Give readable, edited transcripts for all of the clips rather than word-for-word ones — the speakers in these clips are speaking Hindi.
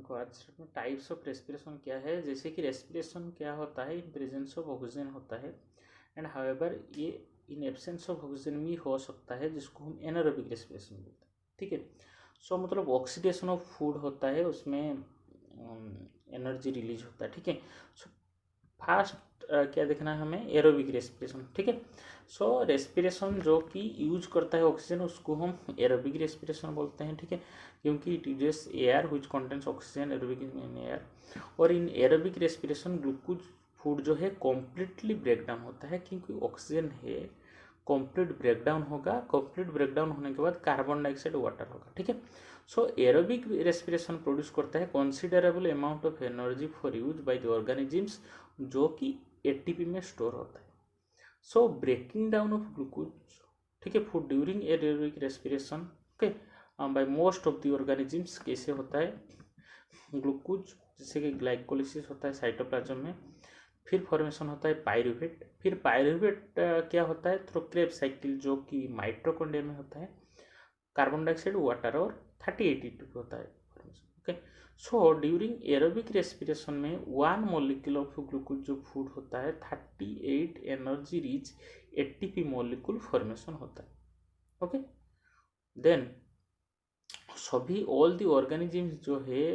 देखो आज टाइप्स ऑफ रेस्पिरेशन क्या है। जैसे कि रेस्पिरेशन क्या होता है, इन प्रेजेंस ऑफ ऑक्सीजन होता है एंड हाउएवर ये इन एब्सेंस ऑफ ऑक्सीजन भी हो सकता है, जिसको हम एनारोबिक रेस्पिरेशन बोलते हैं। ठीक है, सो मतलब ऑक्सीडेशन ऑफ फूड होता है, उसमें एनर्जी रिलीज होता है। ठीक है, सो फास्ट क्या देखना है हमें, एरोबिक रेस्पिरेशन। ठीक है, सो रेस्पिरेशन जो कि यूज करता है ऑक्सीजन, उसको हम एरोबिक रेस्पिरेशन बोलते हैं। ठीक है, क्योंकि it uses air which contains oxygen, aerobic in air. और in aerobic respiration glucose food जो है कॉम्प्लीटली ब्रेक डाउन होता है, क्योंकि ऑक्सीजन है कंप्लीट ब्रेकडाउन होगा। कंप्लीट ब्रेकडाउन होने के बाद कार्बन डाइऑक्साइड वाटर होगा। ठीक है, सो एरोबिक रेस्पिरेशन प्रोड्यूस करता है considerable amount of energy for use by the organisms, जो कि एटीपी में स्टोर होता है। So breaking down of glucose, ठीक है, food during aerobic respiration, okay, by most of the organisms कैसे होता है, ग्लूकोज जैसे कि ग्लाइकोलिसिस होता है साइटोप्लाज्म में, फिर फॉर्मेशन होता है पायरुवेट, फिर पायरुवेट क्या होता है थ्रू क्रेब्स साइकिल, जो कि माइटोकॉन्ड्रिया में होता है, कार्बन डाइऑक्साइड वाटर और 38 होता है formation. Okay, so during aerobic respiration में 1 मॉलिक्यूल ऑफ ग्लूकोज जो फूड होता है 38 energy rich ATP molecule formation होता है। ओके, देन सभी ऑल दी ऑर्गेनिजम्स जो है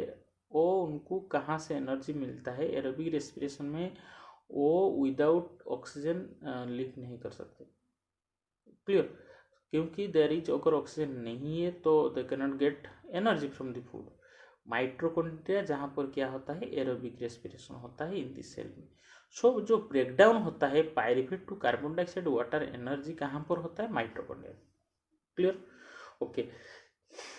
वो उनको कहाँ से एनर्जी मिलता है एरोबिक रेस्पिरेशन में, वो विदाउट ऑक्सीजन लिव नहीं कर सकते। क्लियर, क्योंकि देयर इज अगर ऑक्सीजन नहीं है तो they can not get energy from the food. Mitochondria जहाँ पर क्या होता है एरोबिक रेस्पिरेशन होता है इन दिस सेल में। सो जो ब्रेकडाउन होता है pyruvate to carbon dioxide water energy कहाँ पर होता है, माइटोकॉन्ड्रिया। क्लियर, ओके,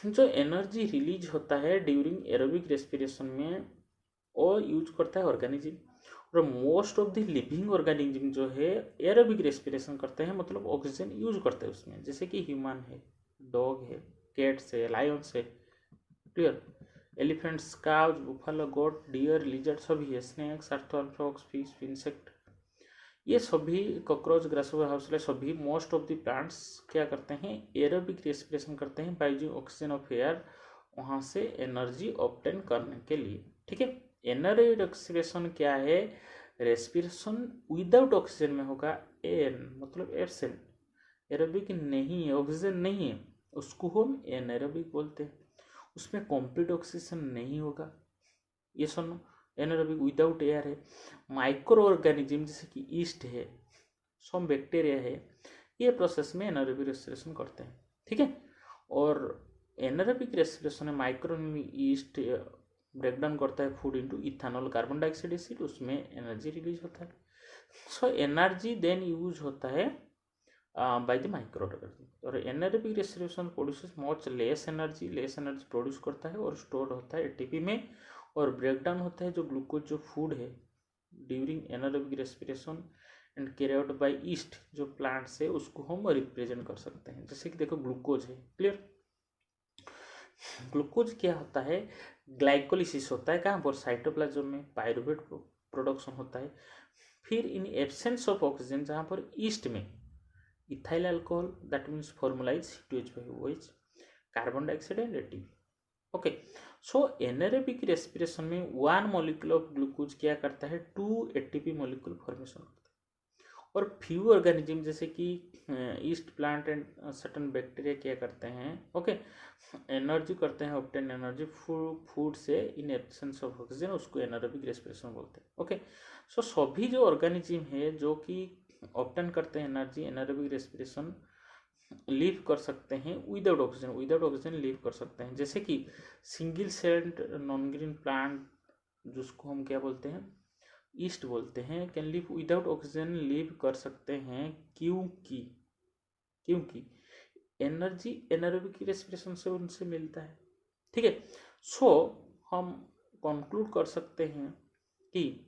जो एनर्जी रिलीज होता है ड्यूरिंग एरोबिक रेस्पिरेशन में वो यूज करता है ऑर्गेनिज्म, और most of the living organism जो है एरोबिक रेस्पिरेशन करते हैं, मतलब ऑक्सीजन यूज करते हैं उसमें, जैसे कि ह्यूमन है, डॉग है, कैट्स है, लायंस है। Clear, elephants, cows, buffalo, goat, deer, lizard सभी है, snakes, earthworm, frogs, fish, insect, ये सभी कॉकरोच, ग्रासहोपर, हाउसफ्लाई, सभी मोस्ट ऑफ द प्लांट्स क्या करते हैं एरोबिक रेस्पिरेशन करते हैं by using oxygen of air, वहाँ से एनर्जी ऑब्टेन करने के लिए। ठीक है, एनारोबिक रेस्पिरेशन क्या है, रेस्पिरेशन विदाउट ऑक्सीजन में होगा, एन मतलब एब्सेंट, एरोबिक नहीं है, ऑक्सीजन नहीं है, उसको हम एनारोबिक बोलते हैं। उसमें कंप्लीट ऑक्सीजन नहीं होगा, ये सुनो, एनारोबिक विदाउट एयर है। माइक्रो ऑर्गेनिज्म जैसे कि ईस्ट है, सम बैक्टीरिया है, ये प्रोसेस में एनारोबिक रेस्पिरेशन करते हैं। ठीक है, और एनारोबिक रेस्पिरेशन में माइक्रो ईस्ट ब्रेकडाउन करता है food into ethanol, carbon dioxide acid, उसमें एनर्जी रिलीज होता है। सो एनर्जी देन यूज होता है बाय द माइक्रो ऑर्गेनिज्म। और anaerobic respiration produces much less energy produce करता है और स्टोर होता है एटीपी में, और ब्रेकडाउन होता है जो ग्लूकोज जो फूड है during anaerobic respiration and carry out by east जो प्लांट्स है, उसको हम रिप्रेजेंट कर सकते हैं। जैसे कि देखो ग्लूकोज है, क्लियर, ग्लूकोज क्या होता है, ग्लाइकोलिसिस होता है कहाँ पर, साइटोप्लाज्म में, पायरुवेट प्रोडक्शन होता है। फिर इन एब्सेंस ऑफ ऑक्सीजन जहाँ पर ईस्ट में ethyl alcohol, that means formalise C2H5OH, carbon dioxide and ATP. Okay, so anaerobic respiration में 1 मॉलिक्यूल ऑफ ग्लूकोज क्या करता है 2 एटीपी मॉलिक्यूल फॉर्मेशन करता है। और फ्यू ऑर्गेनिज्म जैसे कि east plant and certain bacteria क्या करते हैं, ओके, एनर्जी करते हैं ऑब्टेन एनर्जी फूड से इन एब्सेंस ऑफ ऑक्सीजन, उसको एनारोबिक रेस्पिरेशन बोलते हैं। ओके, सो सभी जो ऑर्गेनिज्म है जो कि ऑब्टेन करते हैं एनर्जी एनारोबिक रेस्पिरेशन, लीव कर सकते हैं विदाउट ऑक्सीजन लीव कर सकते हैं। जैसे कि single celled non green plant जिसको हम क्या बोलते हैं ईस्ट बोलते हैं, can live without oxygen leave कर सकते हैं, क्योंकि एनर्जी एनारोबिक रेस्पिरेशन से उनसे मिलता है। ठीक है, सो हम कंक्लूड कर सकते हैं कि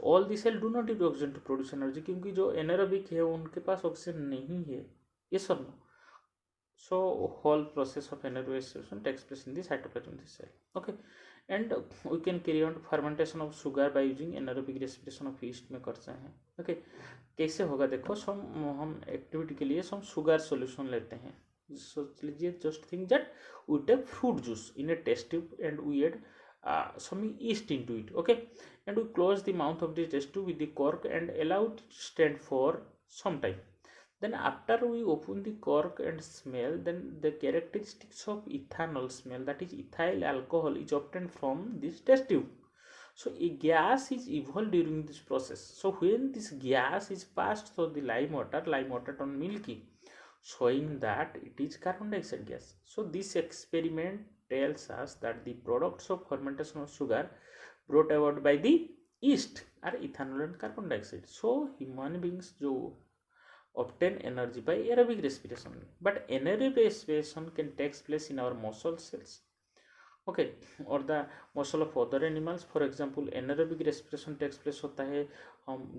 all the cell do not use oxygen to produce energy, क्योंकि जो एनारोबिक है उनके पास ऑक्सीजन नहीं है, ये सब no. So whole process of anaerobic respiration takes place in the cytoplasm of the cell. Okay, and we can carry on fermentation of sugar by using anaerobic respiration of yeast में करते हैं। Okay, कैसे होगा देखो, हम एक्टिविटी के लिए हम शुगर सॉल्यूशन लेते हैं। सोच लीजिए, just think that we take fruit juice in a test tube and we add some yeast into it. Okay, and we close the mouth of the test tube with the cork and allow it to stand for some time. Then after we open the cork and smell, then the characteristics of ethanol smell, that is ethyl alcohol, is obtained from this test tube. So a gas is evolved during this process. So when this gas is passed through the lime water turned milky, showing that it is carbon dioxide gas. So this experiment tells us that the products of fermentation of sugar brought about by the yeast are ethanol and carbon dioxide. So human beings जो obtain energy by aerobic respiration, but anaerobic respiration can take place in our muscle cells, okay, or the muscle of other animals. For example, anaerobic respiration takes place होता है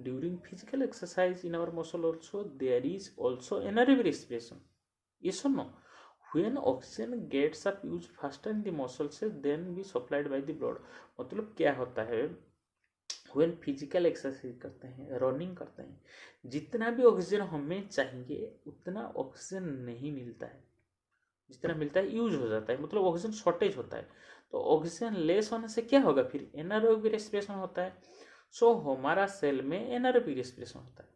during physical exercise in our muscle. Also there is also anaerobic respiration, yes or no? When oxygen gets up used faster in the muscle cells then be supplied by the blood. मतलब क्या होता है, when फिजिकल एक्सरसाइज करते हैं, रनिंग करते हैं, जितना भी ऑक्सीजन हमें चाहिए उतना ऑक्सीजन नहीं मिलता है, जितना मिलता है यूज हो जाता है, मतलब ऑक्सीजन शॉर्टेज होता है। तो ऑक्सीजन लेस होने से क्या होगा, फिर एनारोबिक रेस्पिरेशन होता है। सो हमारा सेल में एनारोबिक रेस्पिरेशन होता है,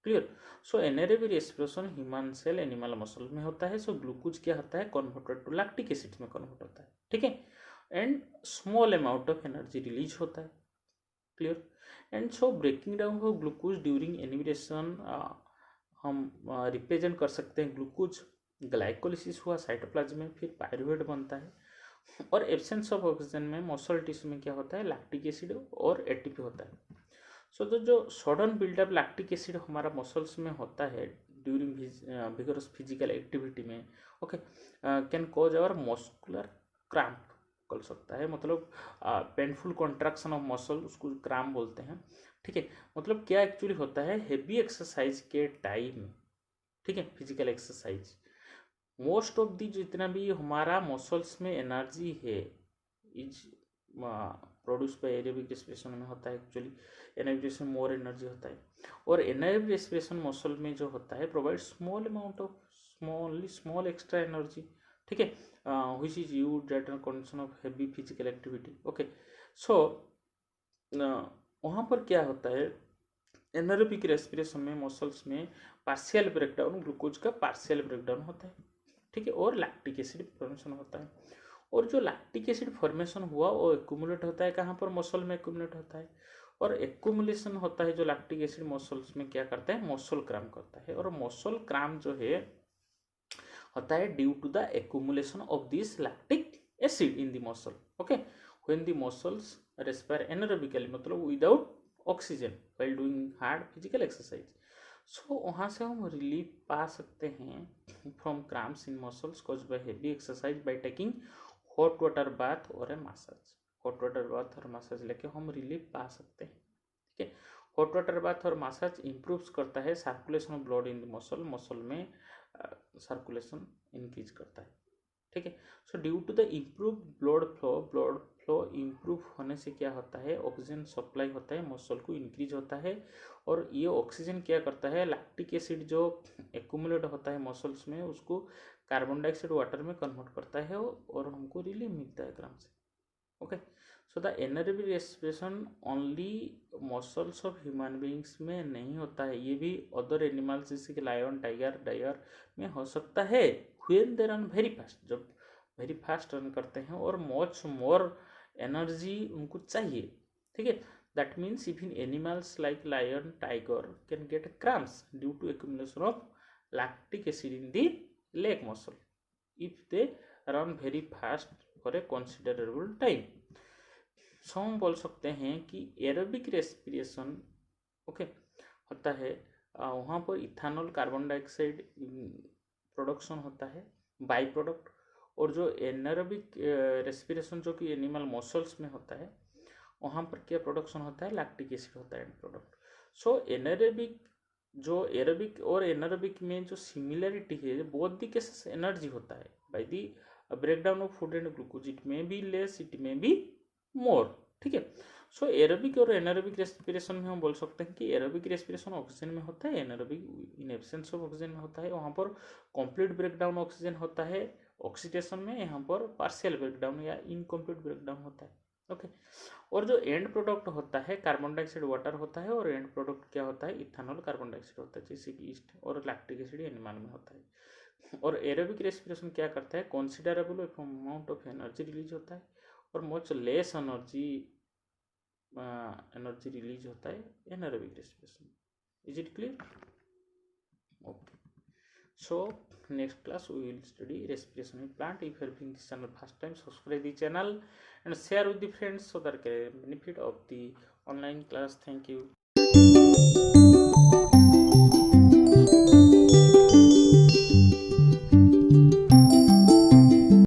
clear. So anaerobic respiration human cell animal muscle में होता है। सो ग्लूकोज क्या होता है, कन्वर्टेड टू लैक्टिक एसिड में कन्वर्ट होता है, ठीक है, and small amount of energy release होता है, clear. And so breaking down of glucose during एनिमिडेशन हम रिप्रेजेंट कर सकते हैं। ग्लूकोज ग्लाइकोलिसिस हुआ साइटोप्लाज्म में, फिर पायरुवेट बनता है, और एब्सेंस ऑफ ऑक्सीजन में मसल टिश्यू में क्या होता है, लैक्टिक एसिड और एटीपी होता है। सो तो जो सडन बिल्डअप लैक्टिक एसिड हमारा मसल्स में होता है ड्यूरिंग विगरस फिजिकल एक्टिविटी में, okay, can cause our muscular cramp कर सकता है, मतलब पेनफुल कॉन्ट्रैक्शन ऑफ मसल, उसको क्रैम्प बोलते हैं, ठीक है। मतलब क्या एक्चुअली होता है, हेवी एक्सरसाइज के टाइम, ठीक है, physical exercise, most of the जितना भी हमारा मसल्स में एनर्जी है is produce by aerobic respiration में होता है। Actually anaerobic respiration more energy होता है, और एनारोबिक रेस्पिरेशन मसल में जो होता है provide small amount of small extra energy, ठीक है, which is used at condition of heavy physical activity, okay. So वहाँ पर क्या होता है, एनारोबिक रेस्पिरेशन में मसल्स में पार्शियल ब्रेकडाउन, ग्लूकोज का पार्शियल ब्रेकडाउन होता है, ठीक है, और लैक्टिक एसिड फॉर्मेशन होता है। और जो लैक्टिक एसिड फॉर्मेशन हुआ वो एक्यूमुलेट होता है कहाँ पर, मसल में एक्यूमुलेट होता है, और एक्यूमुलेशन होता है जो लैक्टिक एसिड मसल्स में क्या करता है, मसल क्रैम्प करता है। और मसल क्रैम्प जो है होता है due to the accumulation of this lactic acid in the muscle, okay, when the muscles respire anaerobically, मतलब without oxygen while doing hard physical exercise. So वहाँ से हम रिलीफ पा सकते हैं from cramps in muscles caused by heavy exercise by taking hot water bath और a massage. Hot water bath और मसाज लेके हम रिलीफ पा सकते हैं, ठीक है। हॉट वाटर बाथ और मसाज इम्प्रूव्स करता है circulation of blood in the muscle, muscle में सर्कुलेशन इंक्रीज करता है, ठीक है। So due to the improve blood flow improve होने से क्या होता है, ऑक्सीजन सप्लाई होता है, मसल को इंक्रीज होता है, और ये ऑक्सीजन क्या करता है, लैक्टिक एसिड जो एक्यूमुलेट होता है मसल्स में उसको कार्बन डाइऑक्साइड वाटर में कन्वर्ट करता है, और हमको रिलीफ मिलता है क्रैम्प से, okay. So the anaerobic respiration only muscles of human beings में नहीं होता है, ये भी अदर एनिमल्स जैसे कि लायन, टाइगर, डायर में हो सकता है। When they run very fast, जब वेरी फास्ट रन करते हैं और मच मोर एनर्जी उनको चाहिए, ठीक है, that means even animals like lion, tiger can get cramps due to accumulation of lactic acid in the leg muscle if they run very fast for a considerable time. So हम बोल सकते हैं कि एरोबिक रेस्पिरेशन, ओके, होता है वहाँ पर इथानॉल, कार्बन डाइऑक्साइड प्रोडक्शन होता है बाई प्रोडक्ट, और जो एनारोबिक रेस्पिरेशन जो कि एनिमल मसल्स में होता है वहाँ पर क्या प्रोडक्शन होता है, लैक्टिक एसिड होता है एंड प्रोडक्ट। सो एनारोबिक जो एरोबिक और एनारोबिक में जो सिमिलरिटी है, बोथ दी केसेस एनर्जी होता है by the breakdown of food and glucose, it में बी लेस, इट में बी मोर, ठीक है। सो एरोबिक और एनारोबिक रेस्पिरेशन में हम बोल सकते हैं कि एरोबिक रेस्पिरेशन ऑक्सीजन में होता है, anaerobic in absence of oxygen में होता है, वहाँ पर कंप्लीट ब्रेकडाउन ऑक्सीजन होता है ऑक्सीडेशन में, यहाँ पर पार्शियल ब्रेकडाउन या इनकम्प्लीट ब्रेकडाउन होता है, ओके। और जो एंड प्रोडक्ट होता है कार्बन डाइऑक्साइड वाटर होता है, और एंड प्रोडक्ट क्या होता है इथेनॉल कार्बन डाइऑक्साइड होता है, जैसे कि ईस्ट और लैक्टिक एसिड एनिमल में होता है। और एरोबिक रेस्पिरेशन क्या करता है, considerable amount of energy release होता है और मच लेस एनर्जी रिलीज होता है anaerobic respiration. Is it clear? Okay, so next class we will study respiration in plant. If you are viewing this channel first time, subscribe the channel and share with the friends so that they can benefit of the online class. Thank you.